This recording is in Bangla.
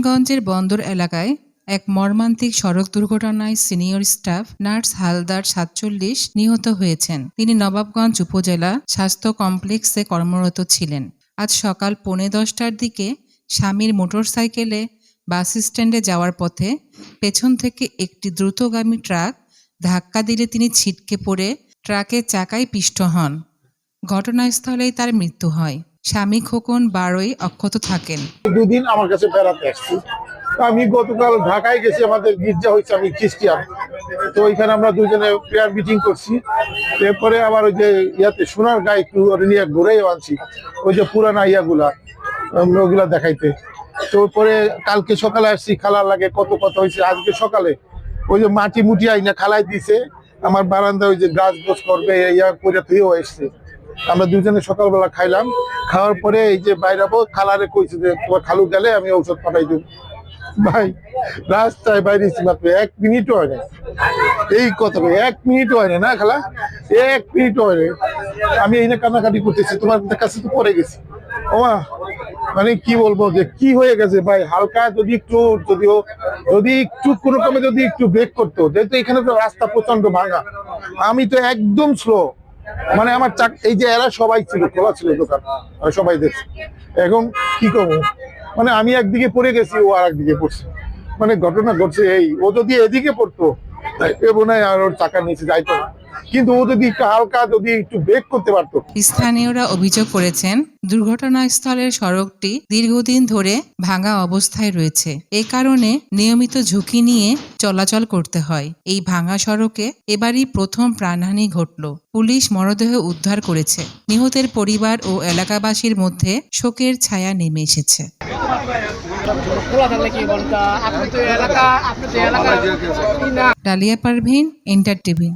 নারায়ণগঞ্জের বন্দর এলাকায় এক মর্মান্তিক সড়ক দুর্ঘটনায় সিনিয়র স্টাফ নার্স হালদার ৪৭ নিহত হয়েছেন। তিনি নবাবগঞ্জ উপজেলা স্বাস্থ্য কমপ্লেক্সে কর্মরত ছিলেন। আজ সকাল 10:45টার দিকে স্বামীর মোটরসাইকেলে বাস স্ট্যান্ডে যাওয়ার পথে পেছন থেকে একটি দ্রুতগামী ট্রাক ধাক্কা দিলে তিনি ছিটকে পড়ে ট্রাকের চাকায় পিষ্ট হন। ঘটনাস্থলেই তার মৃত্যু হয়। স্বামী খোকন 12ই অক্ষত থাকেন। দুদিন আমার কাছে বেড়াতে আসছি। আমি গতকাল ঢাকায় গেছি, আমাদের গির্জা হয়েছে, আমি খ্রিস্টিয়ান, তো ওইখানে আমরা দুজনে প্রেয়ার মিটিং করছি। এরপরে আবার ওই যে সোনার গায়ে একটু নিয়ে ঘুরেই আনছি, ওই যে পুরানা ইয়াগুলা ওগুলা দেখাইতে। তো পরে কালকে সকালে আসছি, খালার লাগে কত কথা হয়েছে। আজকে সকালে ওই যে মাটি মুটি আইনা খালাই দিছে আমার বারান্দা, ওই যে গাছ গোছ করবে ইয়া করে থুয়েও এসছে। আমরা দুজনে সকালবেলা খাইলাম, খাওয়ার পরে এই যে বাইরাবো, খালারে কইছে যে তোমার খালু গেলে আমি ঔষধ পাঠাই দেব। ভাই রাস্তায় বাইরেছি মাত্র 1 মিনিটও হয় না, এই কথা 1 মিনিটও হয় না খালা, 1 মিনিটও হয় না। আমি এই না কান্নাকাটি করতেছি, তোমার কাছে তো পরে গেছি। ওমা মানে কি বলবো যে কি হয়ে গেছে ভাই। হালকা যদি একটু কোনো রকমে যদি একটু ব্রেক করতো, যেহেতু এখানে তো রাস্তা প্রচন্ড ভাঙা, আমি তো একদম স্লো, মানে আমার এই যে এরা সবাই ছিল, খোলা ছিল দোকান, সবাই দেখছে। এখন কি করবো, মানে আমি একদিকে পড়ে গেছি, ও আর একদিকে পড়ছে। মানে ঘটনা ঘটছে এই, ও যদি এদিকে পড়তো আর ওর চাকার নিচে যাইতো না, কিন্তু ও যদি একটু হালকা যদি একটু ব্রেক করতে পারতো। স্থানীয়রা অভিযোগ করেছেন, দুর্ঘটনাস্থলের সড়কটি দীর্ঘদিন ধরে ভাঙা অবস্থায় রয়েছে। এ কারণে নিয়মিত ঝুঁকি নিয়ে চলাচল করতে হয়। এই ভাঙা সড়কে এবারই প্রথম প্রাণহানি ঘটল। পুলিশ মরদেহ উদ্ধার করেছে। নিহতের পরিবার ও এলাকাবাসীর মধ্যে শোকের ছায়া নেমে এসেছে। Dahlia Parveen, enter TV.